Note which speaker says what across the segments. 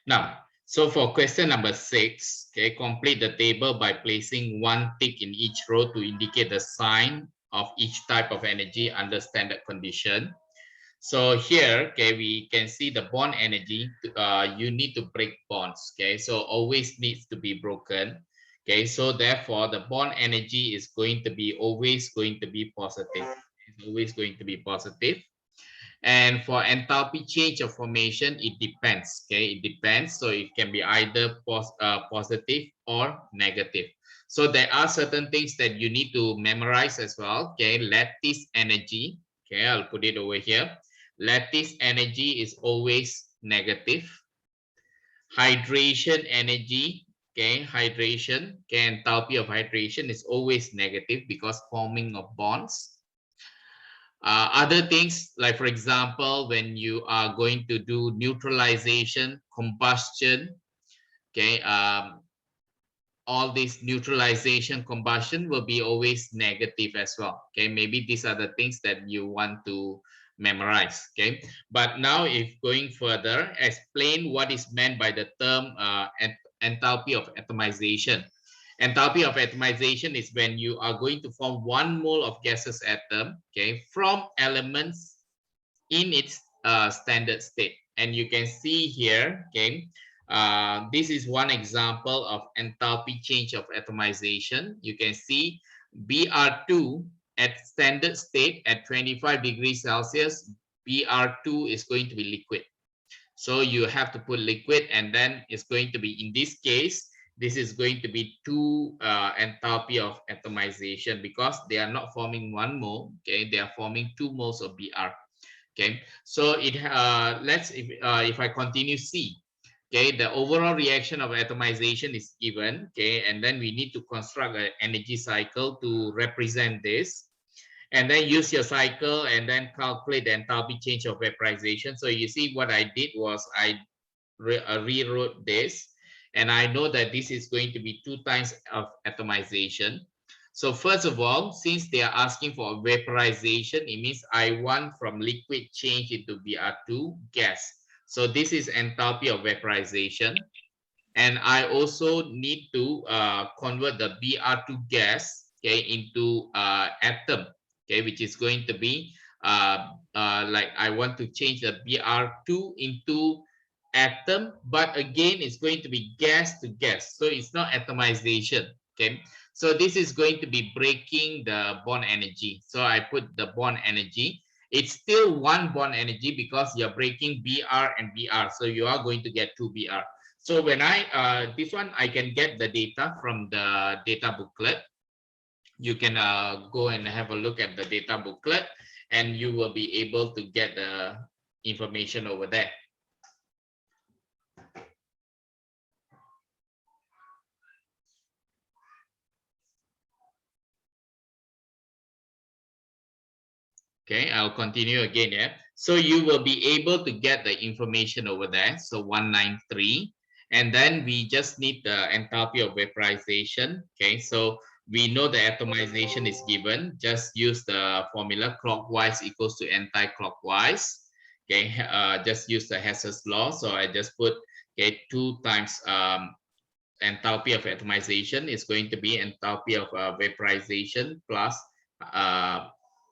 Speaker 1: Now, so for question number 6, okay, complete the table by placing one tick in each row to indicate the sign of each type of energy under standard condition. So here, okay, we can see the bond energy. You need to break bonds, okay, so always needs to be broken. Okay, so therefore the bond energy is going to be always going to be positive. It's always going to be positive. And for enthalpy change of formation, it depends. Okay, it depends. So it can be either positive or negative. So there are certain things that you need to memorize as well. Okay, lattice energy. Okay, I'll put it over here. Lattice energy is always negative. Hydration energy. Okay, hydration. Okay, enthalpy of hydration is always negative because forming of bonds. Other things, like for example, when you are going to do neutralization, combustion, okay, all this neutralization, combustion will be always negative as well. Okay, maybe these are the things that you want to memorize. Okay, but now if going further, explain what is meant by the term enthalpy of atomization. Enthalpy of atomization is when you are going to form 1 mole of gaseous atom, okay, from elements in its standard state. And you can see here, okay, this is one example of enthalpy change of atomization. You can see Br2 at standard state at 25 degrees Celsius, Br2 is going to be liquid. So you have to put liquid, and then it's going to be, in this case, this is going to be 2 enthalpy of atomization because they are not forming 1 mole. Okay, they are forming 2 moles of Br. Okay, so it let's if I continue C. Okay, the overall reaction of atomization is given. Okay, and then we need to construct an energy cycle to represent this, and then use your cycle and then calculate the enthalpy change of vaporization. So you see what I did was I rewrote this, and I know that this is going to be 2 times of atomization. So first of all, since they are asking for vaporization, it means I want from liquid change into Br2 gas. So this is enthalpy of vaporization. And I also need to convert the Br2 gas, okay, into atom, okay, which is going to be like I want to change the Br2 into atom, but again, it's going to be gas to gas. So it's not atomization, okay. So this is going to be breaking the bond energy. So I put the bond energy. It's still 1 bond energy because you're breaking Br and Br. So you are going to get 2 Br. So when this one, I can get the data from the data booklet. You can go and have a look at the data booklet, and you will be able to get the information over there. Okay, I'll continue again. Yeah. So you will be able to get the information over there. So 193. And then we just need the enthalpy of vaporization. Okay, so we know the atomization is given. Just use the formula clockwise equals to anti-clockwise. Okay, just use the Hess's law. So I just put, okay, 2 times enthalpy of atomization is going to be enthalpy of vaporization plus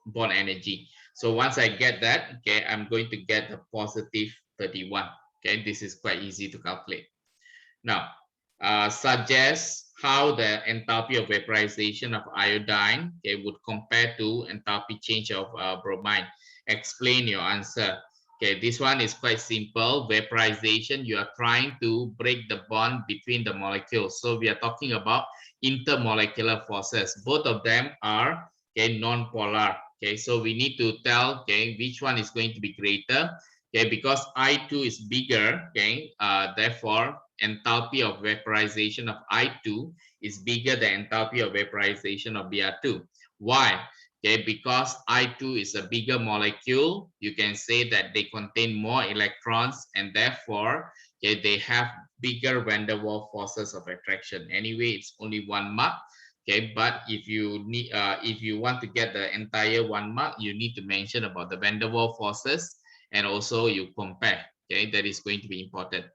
Speaker 1: bond energy. So once I get that, okay, I'm going to get the positive 31. Okay, this is quite easy to calculate. Now, suggest how the enthalpy of vaporization of iodine, okay, would compare to enthalpy change of bromine. Explain your answer. Okay, this one is quite simple. Vaporization, you are trying to break the bond between the molecules. So we are talking about intermolecular forces. Both of them are, okay, non-polar. Okay, so we need to tell, okay, which one is going to be greater. Okay, because I2 is bigger, okay, therefore enthalpy of vaporization of I2 is bigger than enthalpy of vaporization of Br2. Why? Okay, because I2 is a bigger molecule, you can say that they contain more electrons, and therefore, okay, they have bigger van der Waals forces of attraction. Anyway, it's only 1 mark. Okay, but if you need, if you want to get the entire 1 mark, you need to mention about the van der Waals forces, and also you compare. Okay, that is going to be important.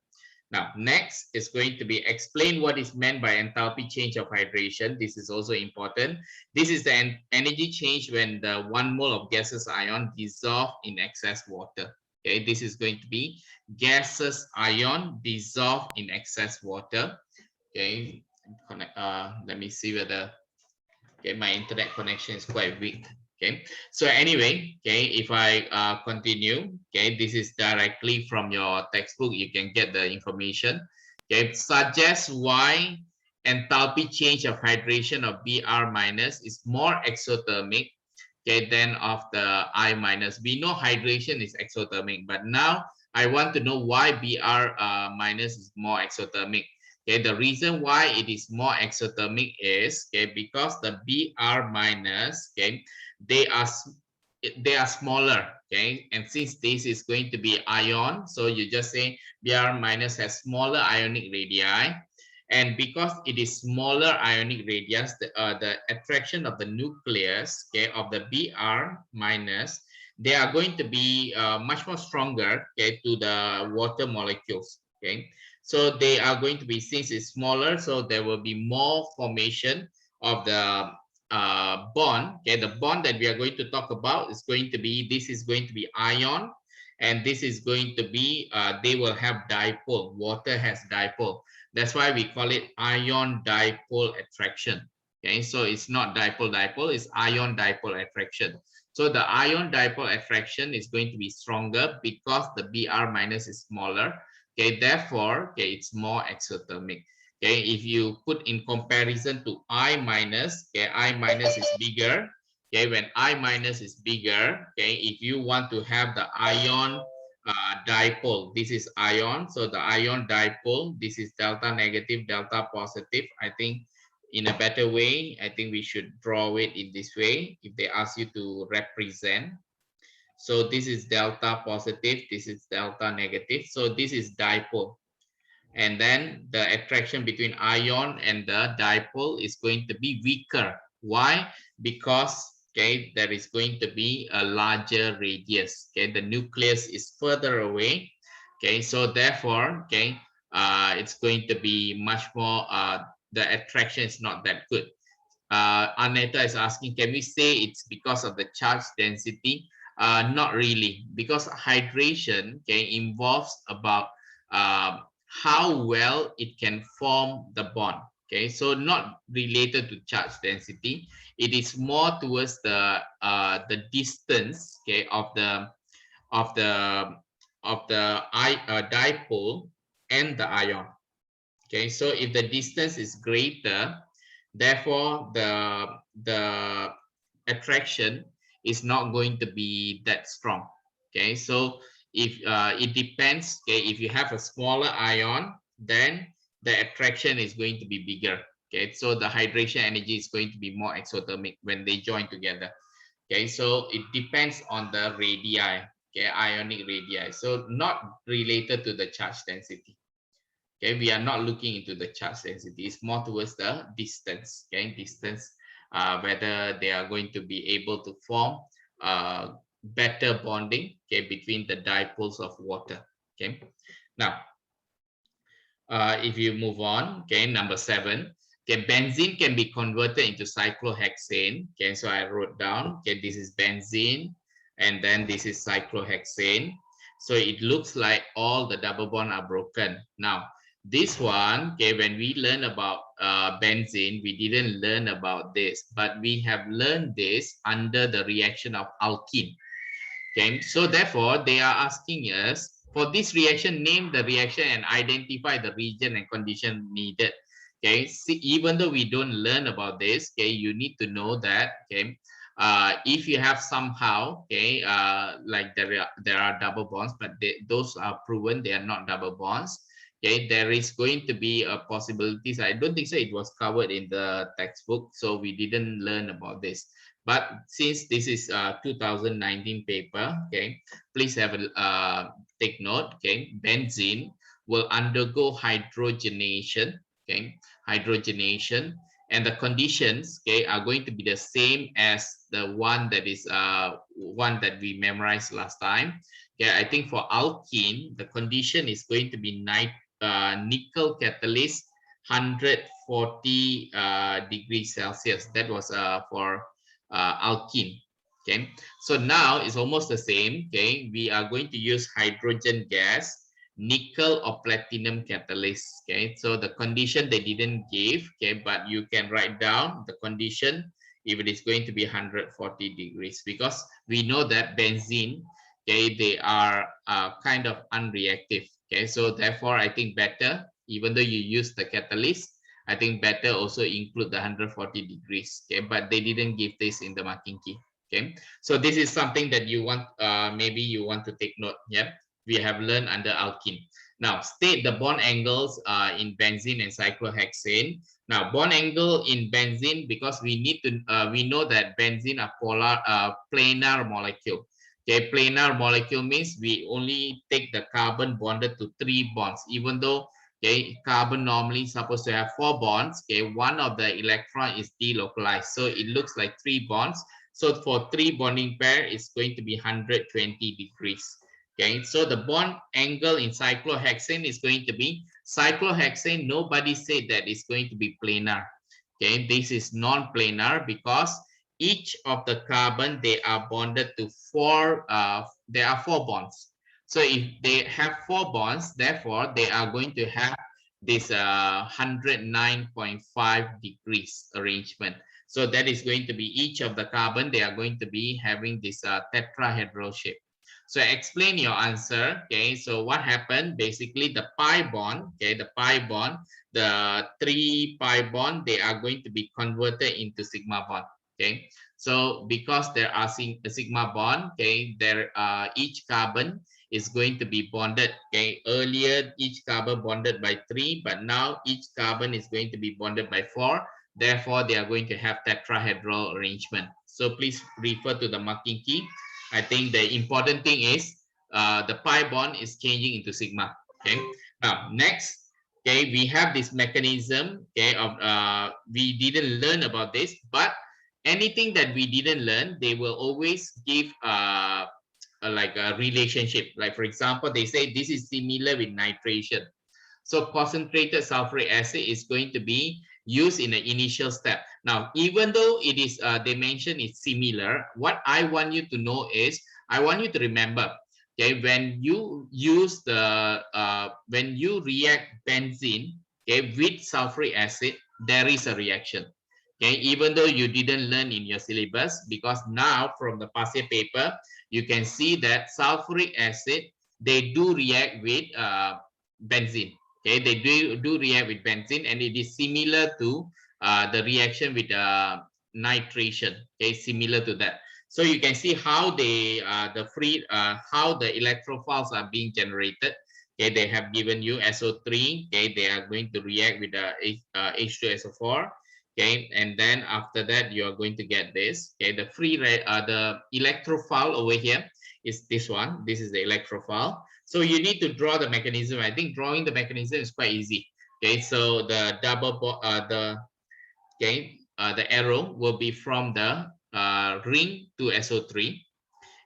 Speaker 1: Now, next is going to be explain what is meant by enthalpy change of hydration. This is also important. This is the energy change when the 1 mole of gaseous ion dissolve in excess water. Okay, this is going to be gaseous ion dissolve in excess water. Okay, let me see whether, okay, my internet connection is quite weak. Okay, so anyway, okay, if I continue, okay, this is directly from your textbook, you can get the information. Okay, suggests why enthalpy change of hydration of Br minus is more exothermic, okay, than of the I minus. We know hydration is exothermic, but now I want to know why Br minus is more exothermic. Okay, the reason why it is more exothermic is, okay, because the Br minus, okay, they are they are smaller, okay, and since this is going to be ion, so you just say Br minus has smaller ionic radii, and because it is smaller ionic radius, the attraction of the nucleus, okay, of the Br minus, they are going to be much more stronger, okay, to the water molecules. Okay, so they are going to be, since it's smaller, so there will be more formation of the bond. Okay, the bond that we are going to talk about is going to be, this is going to be ion, and this is going to be, they will have dipole. Water has dipole. That's why we call it ion dipole attraction. Okay, so it's not dipole dipole, it's ion dipole attraction. So the ion dipole attraction is going to be stronger because the Br minus is smaller. Okay, therefore, okay, it's more exothermic. Okay, if you put in comparison to I minus, okay, I minus is bigger. Okay, when I minus is bigger, okay, if you want to have the ion dipole, this is ion, so the ion dipole, this is delta negative, delta positive. I think in a better way, I think we should draw it in this way if they ask you to represent. So this is delta positive, this is delta negative, so this is dipole, and then the attraction between ion and the dipole is going to be weaker. Why? Because, okay, there is going to be a larger radius. Okay, the nucleus is further away. Okay, so therefore, okay, it's going to be much more, the attraction is not that good. Aneta is asking, can we say it's because of the charge density? Not really, because hydration, okay, involves about how well it can form the bond. Okay, so not related to charge density. It is more towards the distance, okay, of the dipole and the ion. Okay, so if the distance is greater, therefore the attraction is not going to be that strong. Okay, so if it depends, okay, if you have a smaller ion, then the attraction is going to be bigger. Okay, so the hydration energy is going to be more exothermic when they join together. Okay, so it depends on the radii, okay, ionic radii, so not related to the charge density. Okay, we are not looking into the charge density, it's more towards the distance. Okay, distance, whether they are going to be able to form better bonding, okay, between the dipoles of water. Okay, now if you move on, okay, number 7, okay, benzene can be converted into cyclohexane. Okay, so I wrote down, okay, this is benzene, and then this is cyclohexane. So it looks like all the double bond are broken. Now, this one, okay, when we learn about benzene, we didn't learn about this, but we have learned this under the reaction of alkene. Okay, so therefore they are asking us, for this reaction, name the reaction and identify the region and condition needed. Okay, see, even though we don't learn about this, okay, you need to know that, okay, if you have somehow, okay, like there are double bonds, but those are proven they are not double bonds. Okay, there is going to be a possibilities. I don't think so it was covered in the textbook, so we didn't learn about this. But since this is a 2019 paper, okay, please have a take note. Okay, benzene will undergo hydrogenation. Okay, hydrogenation, and the conditions, okay, are going to be the same as the one that is one that we memorized last time. Okay, I think for alkene the condition is going to be nickel catalyst 140 degrees Celsius. That was for alkene. Okay, so now it's almost the same. Okay, we are going to use hydrogen gas, nickel or platinum catalyst. Okay, so the condition they didn't give. Okay, but you can write down the condition if it is going to be 140 degrees, because we know that benzene, okay, they are kind of unreactive. Okay, so therefore I think better, even though you use the catalyst, I think better also include the 140 degrees. Okay, but they didn't give this in the marking key. Okay, so this is something that you want, maybe you want to take note. Yeah, we have learned under alkene. Now state the bond angles in benzene and cyclohexane. Now bond angle in benzene, because we need to we know that benzene are polar planar molecule. Okay, planar molecule means we only take the carbon bonded to 3 bonds, even though, okay, carbon normally supposed to have 4 bonds. Okay, one of the electron is delocalized, so it looks like 3 bonds. So for 3 bonding pair, it's going to be 120 degrees. Okay, so the bond angle in cyclohexane is going to be, cyclohexane, nobody said that it's going to be planar. Okay, this is non-planar because each of the carbon, they are bonded to 4, there are 4 bonds. So if they have 4 bonds, therefore they are going to have this 109.5 degrees arrangement. So that is going to be each of the carbon, they are going to be having this tetrahedral shape. So explain your answer. Okay, so what happened? Basically, the pi bond, okay, the pi bond, the 3 pi bond, they are going to be converted into sigma bond. Okay, so because there are a sigma bond, okay, there each carbon is going to be bonded. Okay, earlier each carbon bonded by 3, but now each carbon is going to be bonded by 4. Therefore, they are going to have tetrahedral arrangement. So please refer to the marking key. I think the important thing is the pi bond is changing into sigma. Okay. Now next, okay, we have this mechanism. Okay, of we didn't learn about this, but anything that we didn't learn, they will always give like a relationship. Like for example, they say this is similar with nitration. So concentrated sulfuric acid is going to be used in the initial step. Now, even though it is, they mention it's similar, what I want you to know is, I want you to remember, okay, when you use the, when you react benzene, okay, with sulfuric acid, there is a reaction. Okay, even though you didn't learn in your syllabus, because now from the past year paper, you can see that sulfuric acid, they do react with benzene. Okay, they do react with benzene, and it is similar to the reaction with nitration. Okay, similar to that. So you can see how they how the electrophiles are being generated. Okay, they have given you SO3. Okay, they are going to react with the H2SO4. Okay, and then after that you are going to get this. Okay, the the electrophile over here is this one. This is the electrophile. So you need to draw the mechanism. I think drawing the mechanism is quite easy. Okay, so the the arrow will be from the ring to SO3,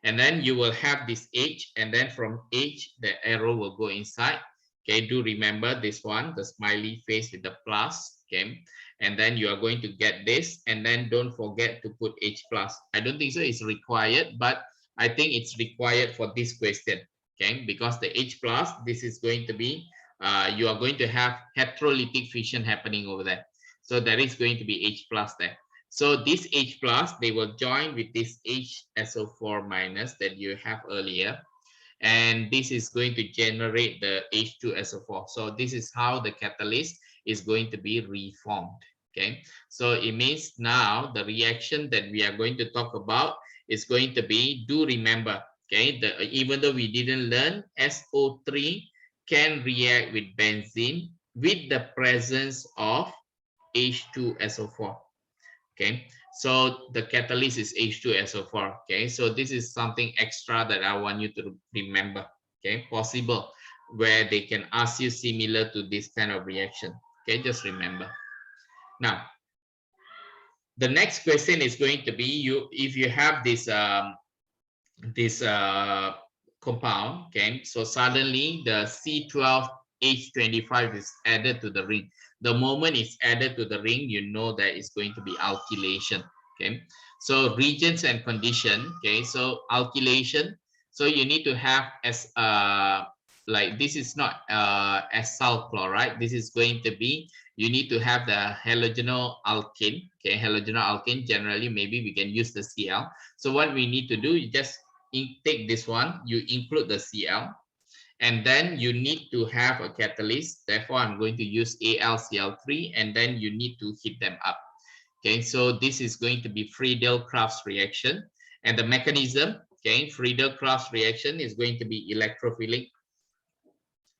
Speaker 1: and then you will have this H, and then from H the arrow will go inside. Okay, do remember this one, the smiley face with the plus. Okay, and then you are going to get this, and then don't forget to put H plus. I don't think so it's required, but I think it's required for this question. Okay, because the H plus, this is going to be you are going to have heterolytic fission happening over there, so there is going to be H plus there. So this H plus, they will join with this HSO4 minus that you have earlier, and this is going to generate the H2SO4. So this is how the catalyst is going to be reformed. Okay, so it means now the reaction that we are going to talk about is going to be, do remember, okay, even though we didn't learn, SO3 can react with benzene with the presence of H2SO4. Okay, so the catalyst is H2SO4. Okay, so this is something extra that I want you to remember. Okay, possible where they can ask you similar to this kind of reaction. Okay, just remember. Now the next question is going to be, you if you have this compound. Okay, so suddenly the C12 H25 is added to the ring. The moment it's added to the ring, you know that it's going to be alkylation. Okay, so regions and condition. Okay, so alkylation. So you need to have as like this is not acyl chloride. This is going to be, you need to have the halogenal alkane. Okay, halogenal alkane. Generally, maybe we can use the Cl. So what we need to do, you just take this one, you include the Cl, and then you need to have a catalyst. Therefore, I'm going to use AlCl3, and then you need to heat them up. Okay, so this is going to be Friedel-Crafts reaction, and the mechanism, okay, Friedel-Crafts reaction is going to be electrophilic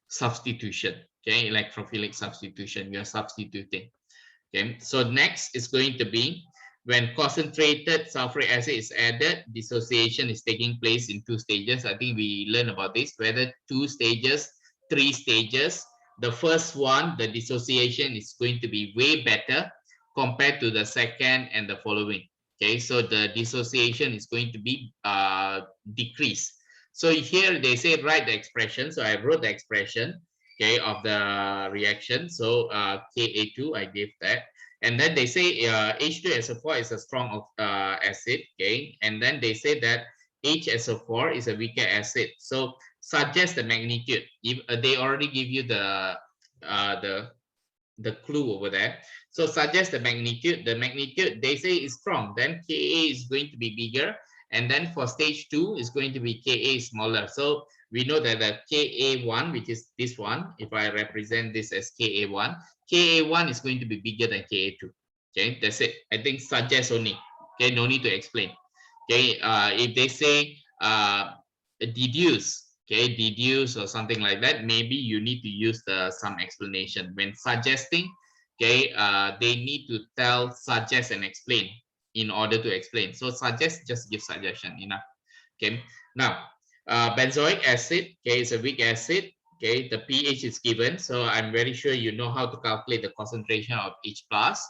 Speaker 1: substitution. Okay, electrophilic substitution, you're substituting. Okay, so next is going to be when concentrated sulfuric acid is added, dissociation is taking place in 2 stages. I think we learned about this, whether 2 stages, 3 stages. The first one, the dissociation is going to be way better compared to the second and the following. Okay, so the dissociation is going to be decreased. So here they say write the expression. So I wrote the expression, okay, of the reaction. So Ka2, I gave that. And then they say H2SO4 is a strong acid, okay? And then they say that HSO4 is a weaker acid. So suggest the magnitude. If they already give you the clue over there. So suggest the magnitude. The magnitude they say is strong. Then Ka is going to be bigger. And then for stage 2 is going to be Ka smaller. So we know that the Ka1, which is this one, if I represent this as Ka1, Ka1 is going to be bigger than Ka2. Okay, that's it. I think suggest only. Okay, no need to explain. Okay, if they say deduce, okay, deduce or something like that, maybe you need to use some explanation. When suggesting, okay, they need to tell, suggest, and explain in order to explain. So suggest, just give suggestion, enough. Okay, now benzoic acid, okay, is a weak acid. Okay, the pH is given, so I'm very sure you know how to calculate the concentration of each plus.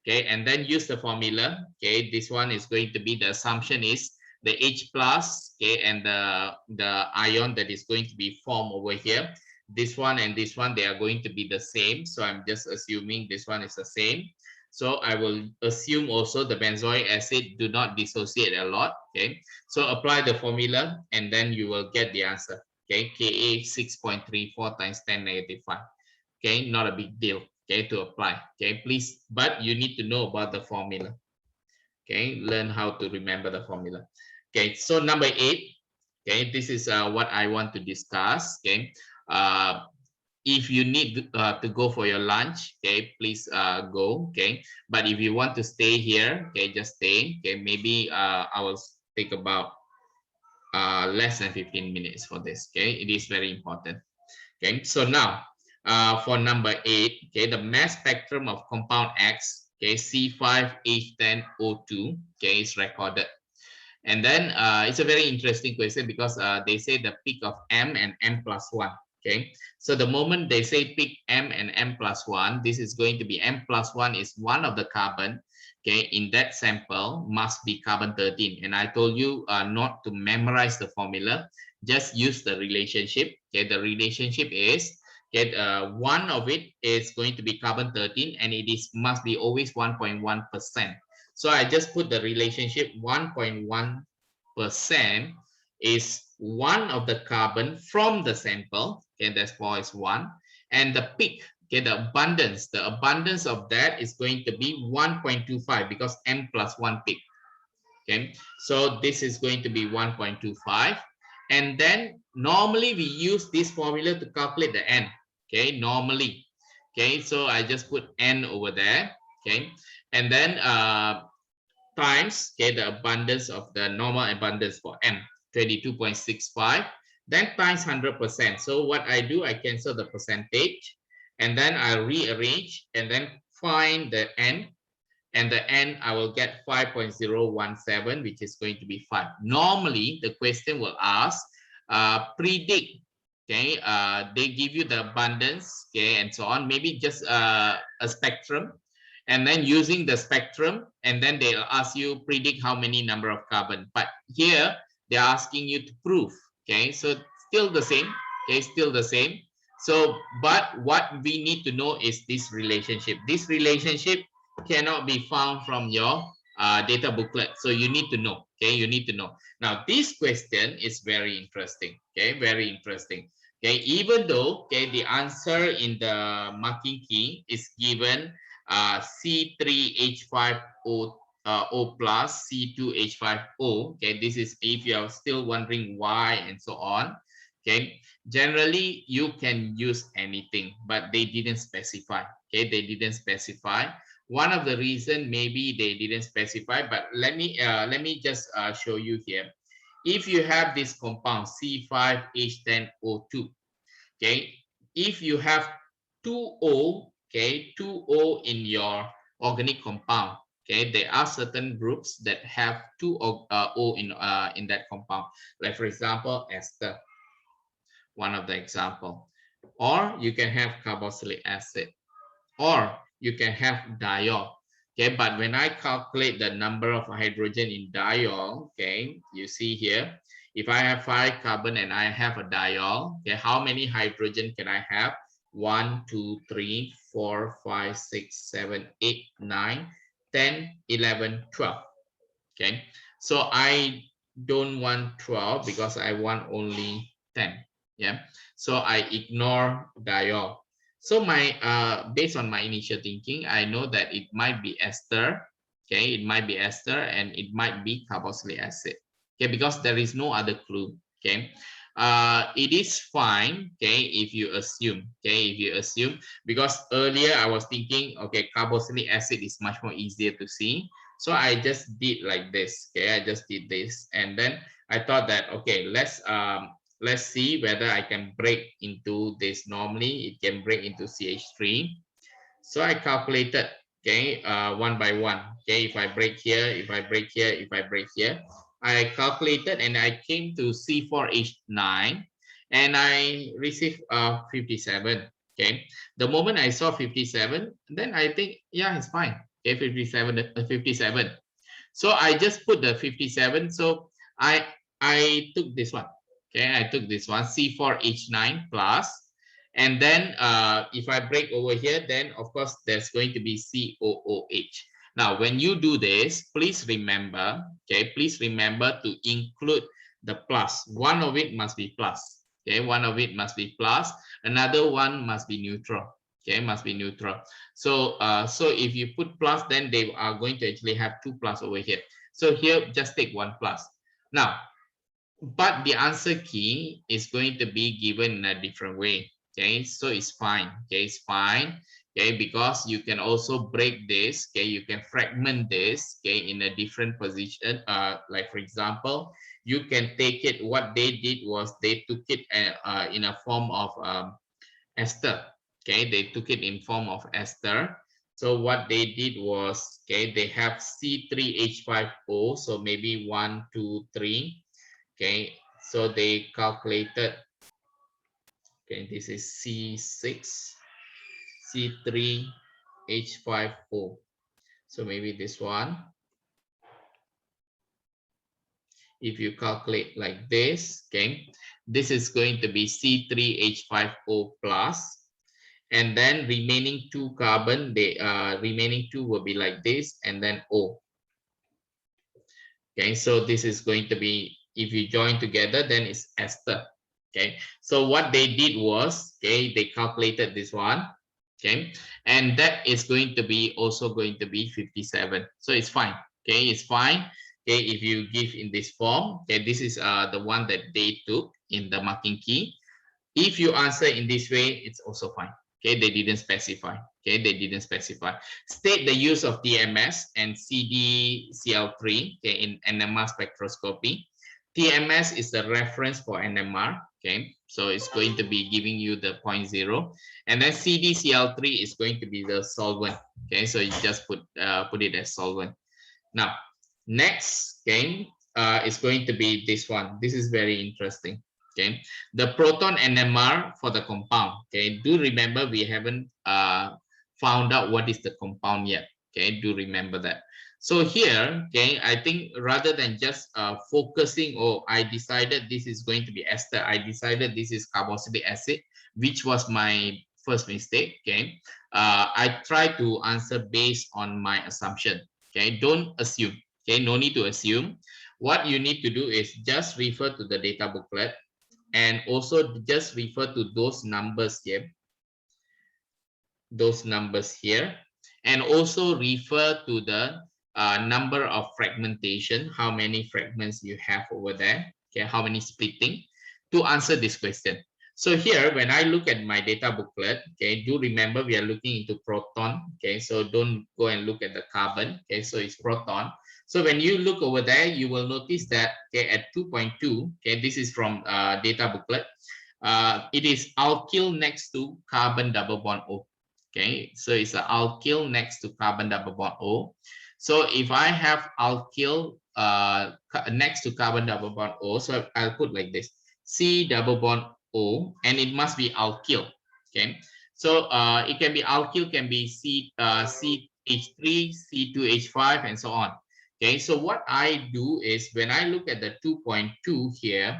Speaker 1: Okay, and then use the formula. Okay, this one is going to be, the assumption is the H plus, okay, and the ion that is going to be formed over here. This one and this one, they are going to be the same. So I'm just assuming this one is the same. So I will assume also the benzoic acid do not dissociate a lot. Okay, so apply the formula and then you will get the answer. Okay, Ka 6.34 times 10 negative 5. Okay, not a big deal. Okay, to apply. Okay, please, but you need to know about the formula. Okay, learn how to remember the formula. Okay, so number 8. Okay, this is what I want to discuss. Okay, if you need to go for your lunch, okay, please go. Okay, but if you want to stay here, okay, just stay. Okay, maybe I will take about less than 15 minutes for this. Okay, it is very important. Okay, so now for number 8, okay, the mass spectrum of compound X, okay, C5H10O2, okay, is recorded. And then it's a very interesting question because they say the peak of M and M plus 1. Okay, so the moment they say pick M and M plus 1, this is going to be M plus 1 is one of the carbon. Okay, in that sample must be carbon 13. And I told you not to memorize the formula, just use the relationship. Okay, the relationship is, okay, one of it is going to be carbon 13 and it is must be always 1.1%. So I just put the relationship 1.1% is one of the carbon from the sample. Okay, that's why it's 1. And the peak, okay, the abundance of that is going to be 1.25 because M plus 1 peak. Okay, so this is going to be 1.25. And then normally we use this formula to calculate the N. Okay, normally. Okay, so I just put N over there. Okay, and then times, okay, the abundance of the normal abundance for M, 22.65, then times 100%. So what I do, I cancel the percentage and then I rearrange and then find the N, and the N I will get 5.017, which is going to be 5. Normally the question will ask predict, okay, they give you the abundance, okay, and so on, maybe just a spectrum, and then using the spectrum, and then they'll ask you predict how many number of carbon. But here they're asking you to prove. Okay, so still the same. Okay, still the same. So, but what we need to know is this relationship. This relationship cannot be found from your data booklet. So you need to know, okay? You need to know. Now, this question is very interesting, okay? Very interesting. Okay, even though, okay, the answer in the marking key is given C3H5O O plus C2H5O. Okay, this is if you are still wondering why and so on. Okay, generally you can use anything, but they didn't specify. Okay, they didn't specify. One of the reason maybe they didn't specify, but let me just show you here. If you have this compound C5H10O2, okay, if you have 2O, okay, 2O in your organic compound, okay, there are certain groups that have 2 O in that compound, like for example ester, one of the example, or you can have carboxylic acid, or you can have diol. Okay, but when I calculate the number of hydrogen in diol, okay, you see here, if I have 5 carbon and I have a diol, okay, how many hydrogen can I have? 1, 2, 3, 4, 5, 6, 7, 8, 9, 10, 11, 12. Okay, so I don't want 12 because I want only 10. Yeah, so I ignore diol. So my based on my initial thinking, I know that it might be ester. Okay, it might be ester and it might be carboxylic acid. Okay, because there is no other clue. Okay, it is fine. Okay, if you assume. Okay, if you assume, because earlier I was thinking, okay, carboxylic acid is much more easier to see. So I just did like this. Okay, I just did this, and then I thought that okay, let's see whether I can break into this. Normally it can break into CH3. So I calculated, okay, one by one. Okay, if I break here, if I break here, if I break here, I calculated and I came to C4H9 and I received 57. Okay, the moment I saw 57, then I think, yeah, it's fine. Okay, 57. So I just put the 57. So I took this one. Okay, I took this one, C4H9 plus. And then if I break over here, then of course there's going to be COOH. Now, when you do this, please remember, okay, please remember to include the plus. One of it must be plus. Okay, one of it must be plus. Another one must be neutral. Okay, must be neutral. So so if you put plus, then they are going to actually have 2 plus over here. So here, just take 1 plus. Now, but the answer key is going to be given in a different way. Okay, so it's fine. Okay, it's fine. Okay, because you can also break this. Okay, you can fragment this. Okay, in a different position. Like for example, you can take it. What they did was they took it in a form of ester. Okay, they took it in form of ester. So what they did was, okay, they have C3H5O. So maybe 1, 2, 3. Okay, so they calculated, okay, this is C6, C3, H5O. So maybe this one, if you calculate like this, okay, this is going to be C3H5O plus, and then remaining 2 carbon, they remaining 2 will be like this, and then O. Okay, so this is going to be, if you join together, then it's ester. Okay, so what they did was, okay, they calculated this one. Okay, and that is going to be also going to be 57. So it's fine. Okay, it's fine. Okay, if you give in this form, okay, this is the one that they took in the marking key. If you answer in this way, it's also fine. Okay, they didn't specify. Okay, they didn't specify. State the use of TMS and CDCl3, okay, in NMR spectroscopy. TMS is the reference for NMR. Okay, so it's going to be giving you the 0.0, and then CDCl3 is going to be the solvent. Okay, so you just put it as solvent. Now, next, okay, is going to be this one. This is very interesting. Okay, the proton NMR for the compound. Okay, do remember we haven't found out what is the compound yet. Okay, do remember that. So here, okay, I think rather than just focusing, oh, I decided this is going to be ester, I decided this is carboxylic acid, which was my first mistake. Okay, I try to answer based on my assumption. Okay, don't assume. Okay, no need to assume. What you need to do is just refer to the data booklet and also just refer to those numbers here, and also refer to the number of fragmentation, how many fragments you have over there, okay, how many splitting, to answer this question. So here, when I look at my data booklet, okay, do remember we are looking into proton, okay, so don't go and look at the carbon, okay, so it's proton. So when you look over there, you will notice that, okay, at 2.2, okay, this is from data booklet, it is alkyl next to carbon double bond O. Okay, so it's an alkyl next to carbon double bond O. So if I have alkyl next to carbon double bond O, so I'll put like this, C double bond O, and it must be alkyl. Okay, so it can be alkyl, can be CH3, C2H5, and so on. Okay, so what I do is when I look at the 2.2 here,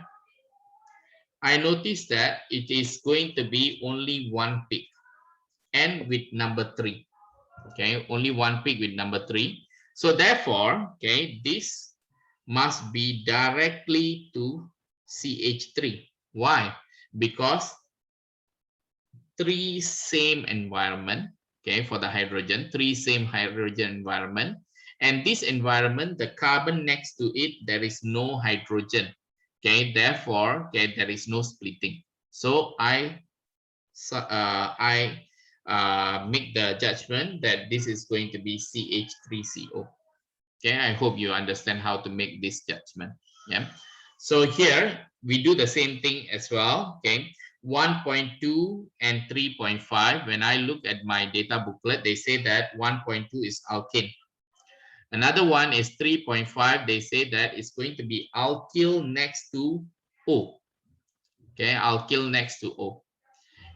Speaker 1: I notice that it is going to be only one peak, and with number 3. Okay, only one peak with number 3. So therefore, okay, this must be directly to CH3. Why? Because 3 same environment, okay, for the hydrogen, 3 same hydrogen environment, and this environment, the carbon next to it, there is no hydrogen. Okay, therefore, okay, there is no splitting. So I make the judgment that this is going to be CH3CO. Okay, I hope you understand how to make this judgment. Yeah. So here we do the same thing as well. Okay, 1.2 and 3.5. When I look at my data booklet, they say that 1.2 is alkane. Another one is 3.5. They say that it's going to be alkyl next to O. Okay, alkyl next to O.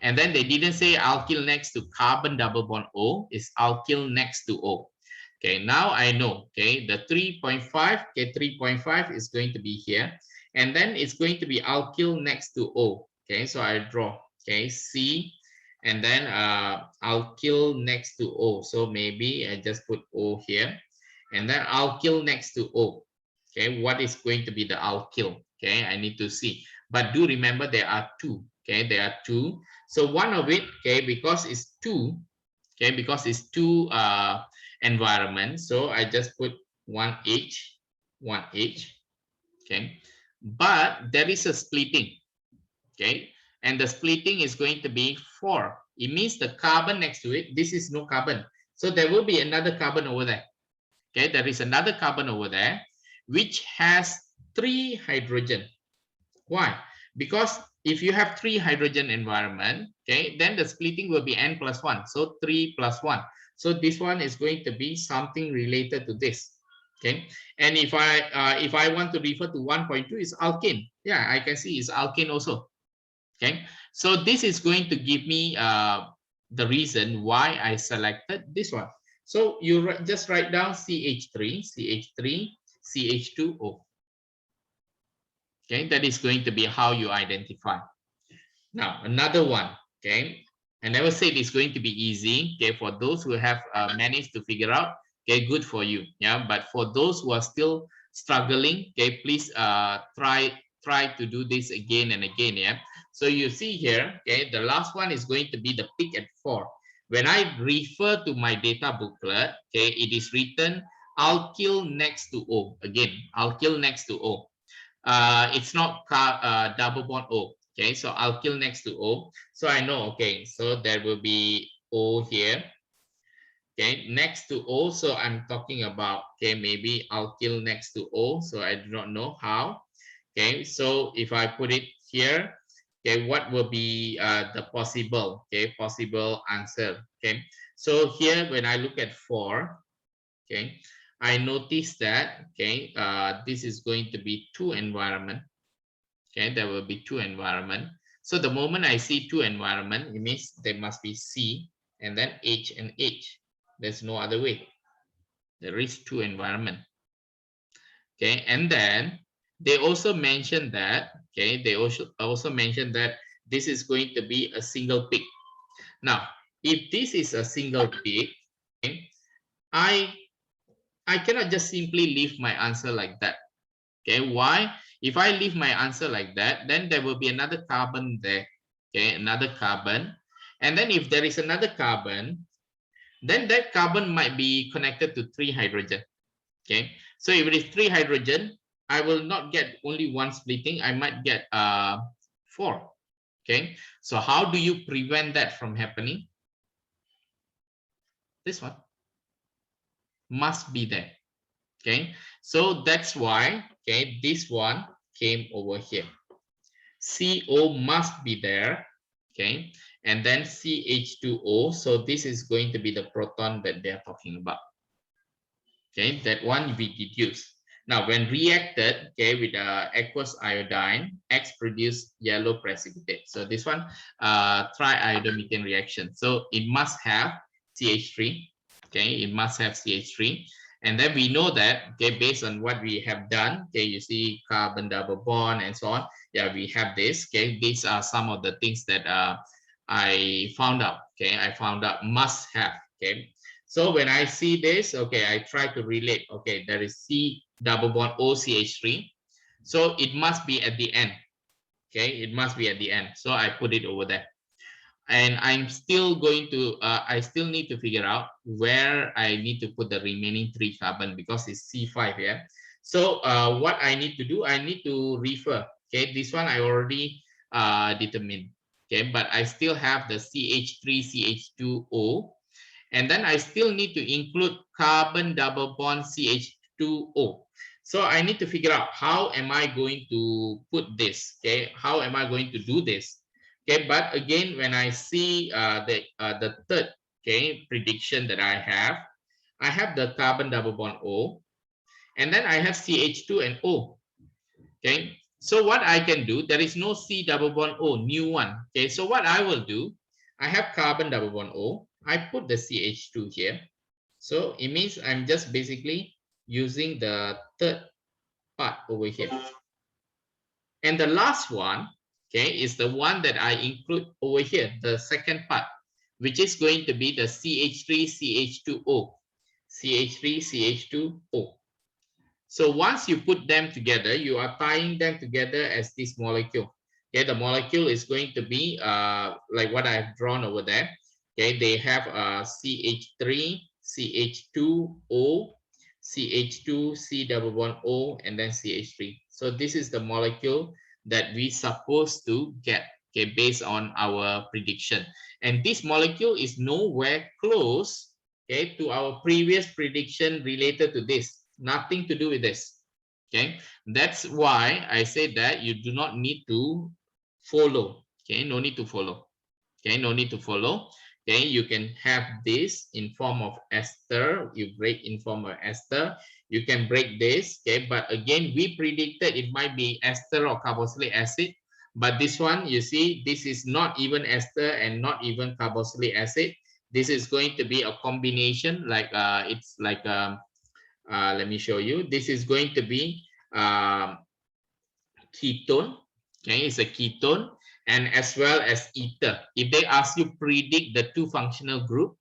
Speaker 1: And then they didn't say alkyl next to carbon double bond O, it's alkyl next to O. Okay, now I know, okay, the 3.5, okay, 3.5 is going to be here. And then it's going to be alkyl next to O. Okay, so I draw, okay, C, and then alkyl next to O. So maybe I just put O here. And then alkyl next to O. Okay, what is going to be the alkyl? Okay, I need to see. But do remember there are 2. Okay, there are 2. So one of it, okay, because it's 2, okay, because it's 2 environments, so I just put 1H, okay. But there is a splitting, okay, and the splitting is going to be 4. It means the carbon next to it, this is no carbon. So there will be another carbon over there. Okay, there is another carbon over there, which has 3 hydrogen. Why? Because if you have 3 hydrogen environment, okay, then the splitting will be n plus 1. So 3 plus 1. So this one is going to be something related to this. Okay, and if I want to refer to 1.2 is alkane. Yeah, I can see it's alkane also. Okay, so this is going to give me the reason why I selected this one. So you just write down CH3, CH2O. Okay, that is going to be how you identify. Now, another one, okay, I never said it's going to be easy, okay, for those who have managed to figure out, okay, good for you, yeah, but for those who are still struggling, okay, please try to do this again and again, yeah. So you see here, okay, the last one is going to be the peak at 4. When I refer to my data booklet, okay, it is written alkyl next to O, again, alkyl next to O. It's not double bond O. Okay, so alkyl next to O. So I know, okay, so there will be O here. Okay, next to O. So I'm talking about, okay, maybe alkyl next to O. So I do not know how. Okay, so if I put it here, okay, what will be the possible, okay, possible answer? Okay, so here when I look at 4, okay, I notice that, okay, this is going to be 2 environment. Okay, there will be 2 environment. So the moment I see 2 environment, it means there must be C and then H and H. There's no other way. There is 2 environment. Okay, and then they also mentioned that, okay, they also mentioned that this is going to be a single peak. Now, if this is a single peak, okay, I cannot just simply leave my answer like that. Okay, why? If I leave my answer like that, then there will be another carbon there. Okay, another carbon. And then if there is another carbon, then that carbon might be connected to 3 hydrogen. Okay, so if it is 3 hydrogen, I will not get only one splitting, I might get 4. Okay, so how do you prevent that from happening? This one must be there. Okay, so that's why, okay, this one came over here. CO must be there. Okay, and then CH2O, so this is going to be the proton that they're talking about. Okay, that one we deduce. Now, when reacted, okay, with aqueous iodine, X produce yellow precipitate. So this one, triiodomethane reaction. So it must have CH3. Okay, it must have CH3. And then we know that, okay, based on what we have done, okay, you see carbon double bond and so on. Yeah, we have this. Okay, these are some of the things that I found out. Okay, I found out must have. Okay. So when I see this, okay, I try to relate. Okay, there is C double bond OCH3. So it must be at the end. Okay, it must be at the end. So I put it over there. And I'm still going to, I still need to figure out where I need to put the remaining 3 carbon because it's C5 here. So what I need to do, I need to refer. Okay, this one I already determined. Okay, but I still have the CH3, CH2O. And then I still need to include carbon double bond CH2O. So I need to figure out how am I going to put this, okay? How am I going to do this? Okay, but again, when I see the third, okay, prediction that I have the carbon double bond O, and then I have CH2 and O, okay? So what I can do, there is no C double bond O, new one, okay? So what I will do, I have carbon double bond O, I put the CH2 here. So it means I'm just basically using the third part over here. And the last one, okay, is the one that I include over here, the second part, which is going to be the CH3, CH2O, CH3, CH2O. So once you put them together, you are tying them together as this molecule. Okay, the molecule is going to be like what I've drawn over there. Okay, they have CH3, CH2O, CH2, C double bond O, and then CH3. So this is the molecule that we supposed to get, okay, based on our prediction. And this molecule is nowhere close, okay, to our previous prediction related to this. Nothing to do with this. Okay, that's why I say that you do not need to follow. Okay, no need to follow. Okay, no need to follow. Okay, you can have this in form of ester. You break in form of ester. You can break this. Okay, but again, we predicted it might be ester or carboxylic acid. But this one, you see, this is not even ester and not even carboxylic acid. This is going to be a combination, like it's like let me show you. This is going to be ketone. Okay, it's a ketone, and as well as ether. If they ask you predict the 2 functional group,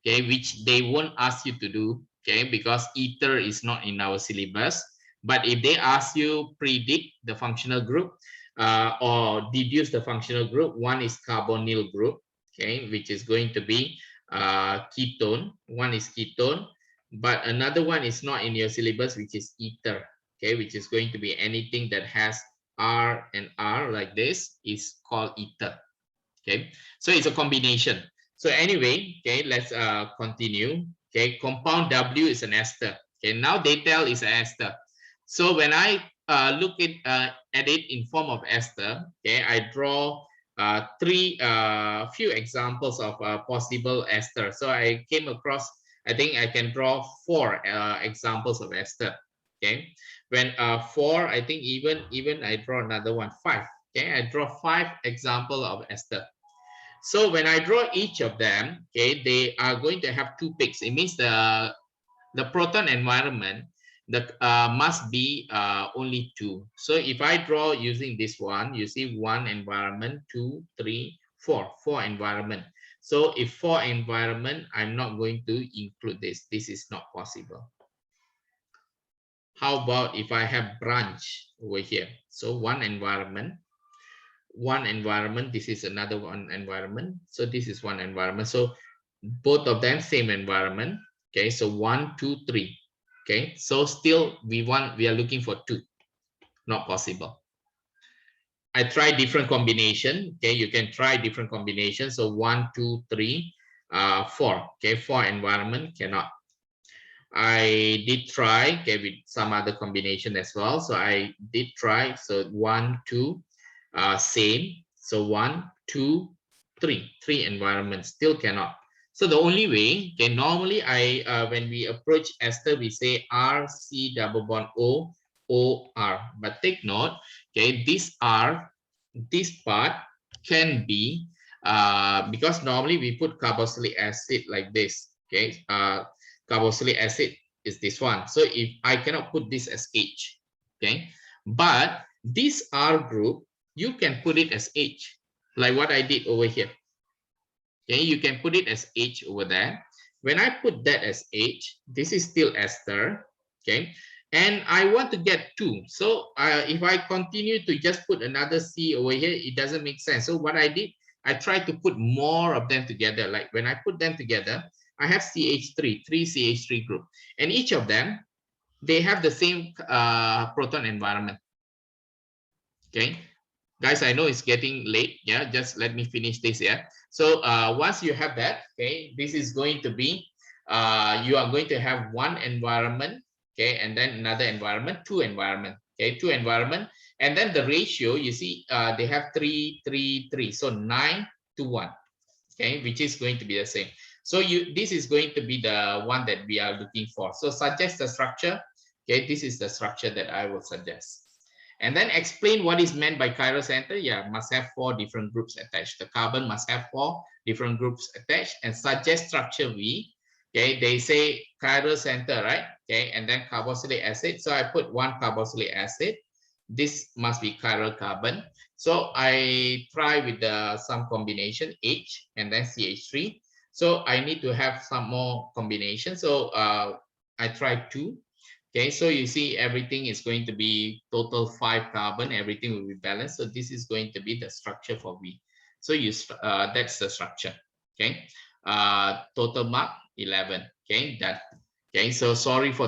Speaker 1: okay, which they won't ask you to do, okay, because ether is not in our syllabus. But if they ask you predict the functional group or deduce the functional group, one is carbonyl group, okay, which is going to be ketone. One is ketone, but another one is not in your syllabus, which is ether, okay, which is going to be anything that has R and R like this is called ether. Okay, so it's a combination. So anyway, okay, let's continue. Okay, compound W is an ester. Okay, now they tell is an ester. So when I look at it in form of ester, okay, I draw few examples of possible ester. So I came across, I think I can draw 4 examples of ester. Okay, when 4, I think even I draw another one, 5. Okay, I draw 5 example of ester. So when I draw each of them, okay, they are going to have 2 peaks. It means the proton environment, the must be only 2. So if I draw using this one, you see 1 environment, 2, 3, 4, 4 environment. So if 4 environment, I'm not going to include this. This is not possible. How about if I have branch over here? So one environment, this is another one environment. So this is one environment. So both of them same environment. Okay, so 1, 2, 3. Okay, so still we are looking for 2. Not possible. I try different combination. Okay, you can try different combinations. So 1, 2, 3, 4. Okay, 4 environment cannot. I did try, okay, with some other combination as well. So I did try. So 1, 2, same. So 1, 2, 3, 3 environments still cannot. So the only way, okay, normally when we approach ester, we say R, C, double bond O, O, R. But take note, okay, this R, this part can be, because normally we put carboxylic acid like this, okay, carboxylic acid is this one. So if I cannot put this as H, okay, but this R group, you can put it as H, like what I did over here. Okay, you can put it as H over there. When I put that as H, this is still ester, okay, and I want to get 2. So if I continue to just put another C over here, it doesn't make sense. So what I did, I tried to put more of them together. Like when I put them together, I have CH3, 3 CH3 group, and each of them, they have the same proton environment. Okay, guys, I know it's getting late. Yeah, just let me finish this. Yeah, so once you have that, okay, this is going to be, you are going to have one environment, okay, and then another environment, 2 environment, okay, 2 environment, and then the ratio, you see, they have 3, 3, 3, so 9 to 1, okay, which is going to be the same. So this is going to be the one that we are looking for. So suggest the structure. Okay, this is the structure that I will suggest. And then explain what is meant by chiral center. Yeah, must have 4 different groups attached. The carbon must have 4 different groups attached, and suggest structure V. Okay, they say chiral center, right? Okay, and then carboxylic acid. So I put 1 carboxylic acid. This must be chiral carbon. So I try with some combination H and then CH3. So I need to have some more combination. So I tried 2. Okay, so you see everything is going to be total 5 carbon. Everything will be balanced. So this is going to be the structure for V. So that's the structure. Okay, total mark 11. Okay, done. Okay, so sorry for